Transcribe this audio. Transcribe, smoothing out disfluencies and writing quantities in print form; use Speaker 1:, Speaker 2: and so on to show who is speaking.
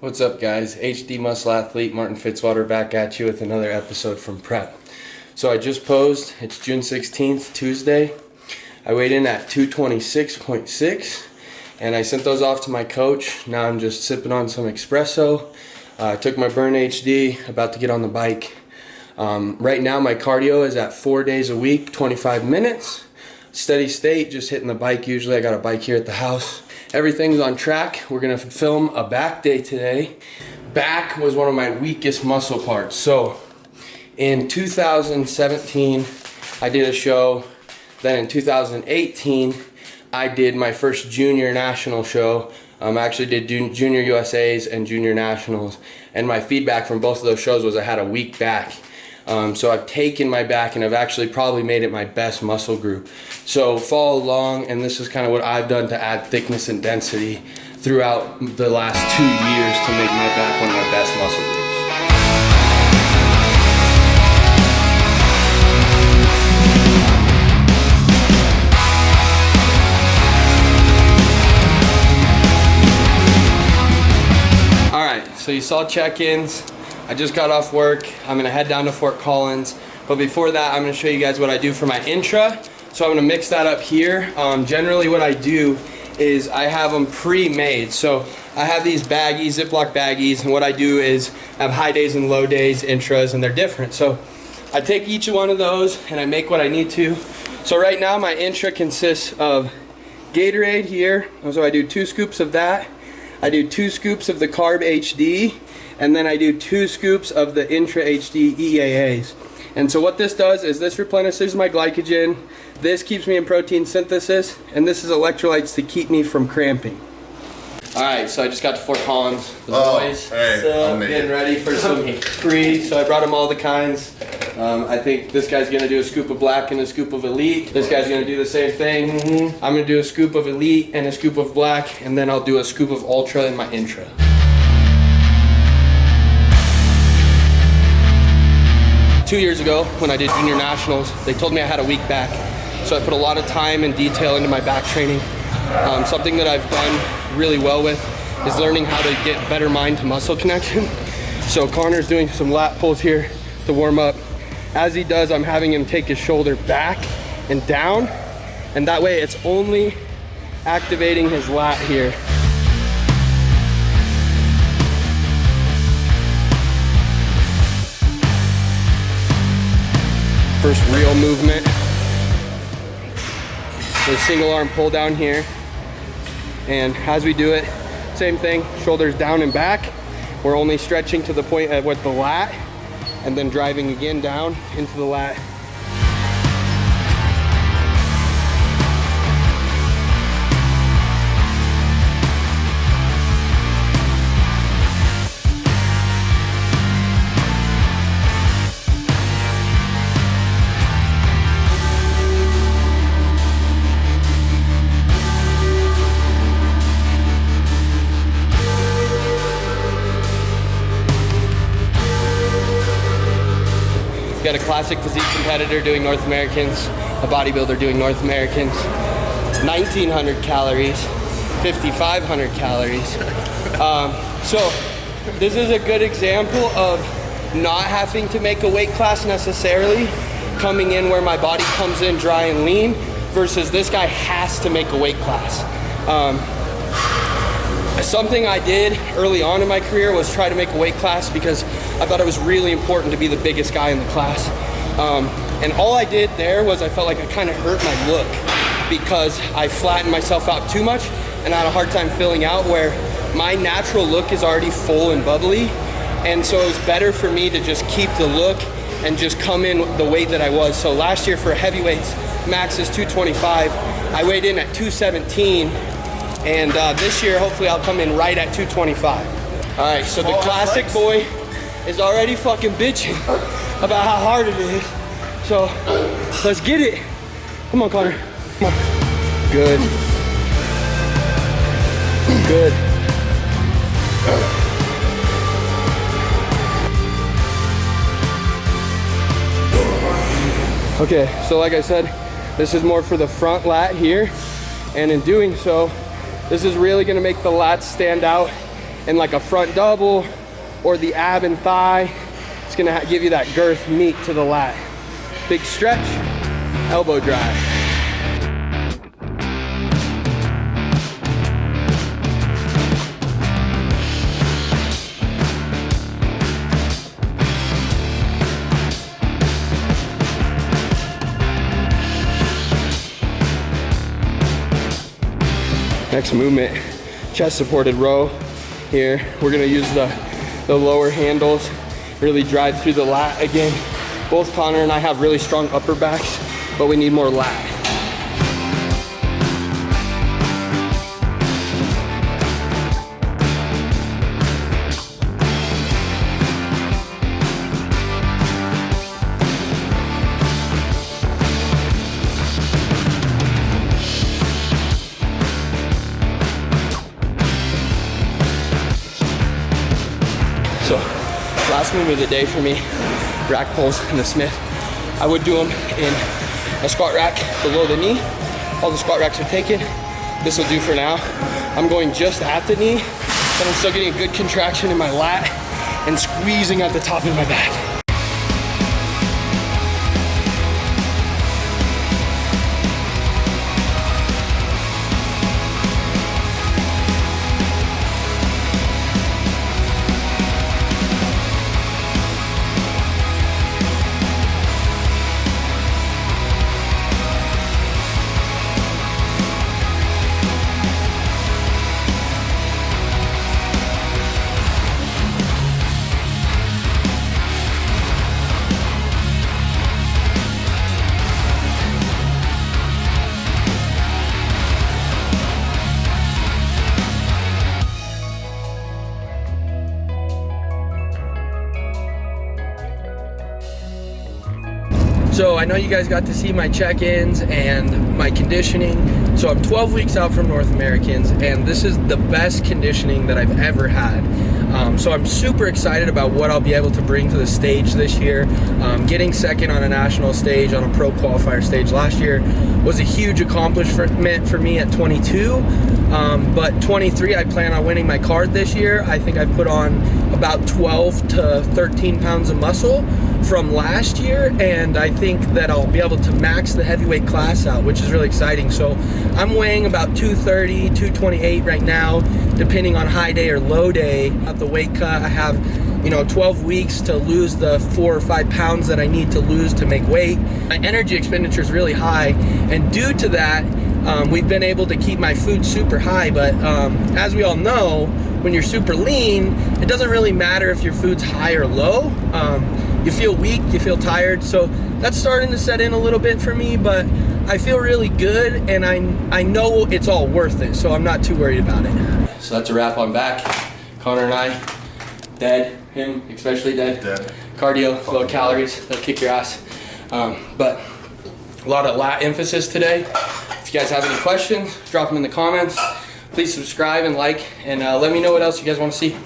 Speaker 1: What's up, guys? HD Muscle Athlete Martin Fitzwater back at you with another episode from Prep. So I just posed. It's June 16th, Tuesday. I weighed in at 226.6 and I sent those off to my coach. Now I'm just sipping on some espresso. I took my Burn HD, about to get on the bike. Right now my cardio is at 4 days a week, 25 minutes. Steady state, just hitting the bike usually. I got a bike here at the house. Everything's on track. We're gonna film a back day today. Back was one of my weakest muscle parts. So in 2017, I did a show. Then in 2018, I did my first junior national show. I actually did junior USAs and junior nationals. And my feedback from both of those shows was I had a weak back. So I've taken my back and I've actually probably made it my best muscle group. So follow along, and this is kind of what I've done to add thickness and density throughout the last 2 years to make my back one of my best muscle groups. All right, so you saw check-ins. I just got off work. I'm gonna head down to Fort Collins. But before that, I'm gonna show you guys what I do for my intra. So I'm gonna mix that up here. Generally what I do is I have them pre-made. So I have these baggies, Ziploc baggies, and what I do is I have high days and low days intras, and they're different. So I take each one of those and I make what I need to. So right now my intra consists of Gatorade here. So I do 2 scoops of that. I do 2 scoops of the Carb HD. And then I do 2 scoops of the Intra HD EAAs. And so what this does is this replenishes my glycogen, this keeps me in protein synthesis, and this is electrolytes to keep me from cramping. Alright, so I just got to Fort Collins. The boys, so getting ready for some pre. So I brought them all the kinds. I think this guy's gonna do a scoop of black and a scoop of elite. This guy's gonna do the same thing. I'm gonna do a scoop of elite and a scoop of black, and then I'll do a scoop of ultra in my intra. Two years ago, when I did junior nationals, they told me I had a weak back. So I put a lot of time and detail into my back training. Something that I've done really well with is learning how to get better mind to muscle connection. So Connor's doing some lat pulls here to warm up. As he does, I'm having him take his shoulder back and down, and that way it's only activating his lat here. First real movement. So single arm pull down here. And as we do it, same thing, shoulders down and back. We're only stretching to the point at with the lat, and then driving again down into the lat. Got a classic physique competitor doing North Americans, a bodybuilder doing North Americans, 1,900 calories, 5,500 calories. So this is a good example of not having to make a weight class necessarily, coming in where my body comes in dry and lean, versus this guy has to make a weight class. Something I did early on in my career was try to make a weight class because I thought it was really important to be the biggest guy in the class. And all I did there was I felt like I kind of hurt my look because I flattened myself out too much and I had a hard time filling out where my natural look is already full and bubbly. And so it was better for me to just keep the look and just come in the weight that I was. So last year for heavyweights, max is 225. I weighed in at 217. And this year, hopefully I'll come in right at 225. All right, so the classic boy is already fucking bitching about how hard it is. So let's get it. Come on, Connor, come on. Good. Good. Okay, so like I said, this is more for the front lat here. And in doing so, this is really gonna make the lats stand out in like a front double or the ab and thigh. It's gonna give you that girth meat to the lat. Big stretch, elbow drive. Next movement, chest supported row. Here, we're gonna use the lower handles, really drive through the lat again. Both Connor and I have really strong upper backs, but we need more lat. So, last movement of the day for me, rack pulls in the Smith. I would do them in a squat rack below the knee. All the squat racks are taken. This will do for now. I'm going just at the knee, but I'm still getting a good contraction in my lat and squeezing at the top of my back. So I know you guys got to see my check-ins and my conditioning. So I'm 12 weeks out from North Americans, and this is the best conditioning that I've ever had. So I'm super excited about what I'll be able to bring to the stage this year. Getting second on a national stage, on a pro qualifier stage last year was a huge accomplishment for me at 22. But 23, I plan on winning my card this year. I think I've put on about 12 to 13 pounds of muscle from last year, and I think that I'll be able to max the heavyweight class out, which is really exciting. So I'm weighing about 230, 228 right now, depending on high day or low day. At the weight cut, I have 12 weeks to lose the 4 or 5 pounds that I need to lose to make weight. My energy expenditure is really high, and due to that, we've been able to keep my food super high. But as we all know, when you're super lean, it doesn't really matter if your food's high or low. You feel weak, you feel tired. So that's starting to set in a little bit for me, but I feel really good, and I know it's all worth it, so I'm not too worried about it. So that's a wrap on back. Connor and I, dead. Him especially dead. Cardio, low calories, that'll kick your ass. But a lot of lat emphasis today. If you guys have any questions, drop them in the comments. Please subscribe and like, and let me know what else you guys want to see.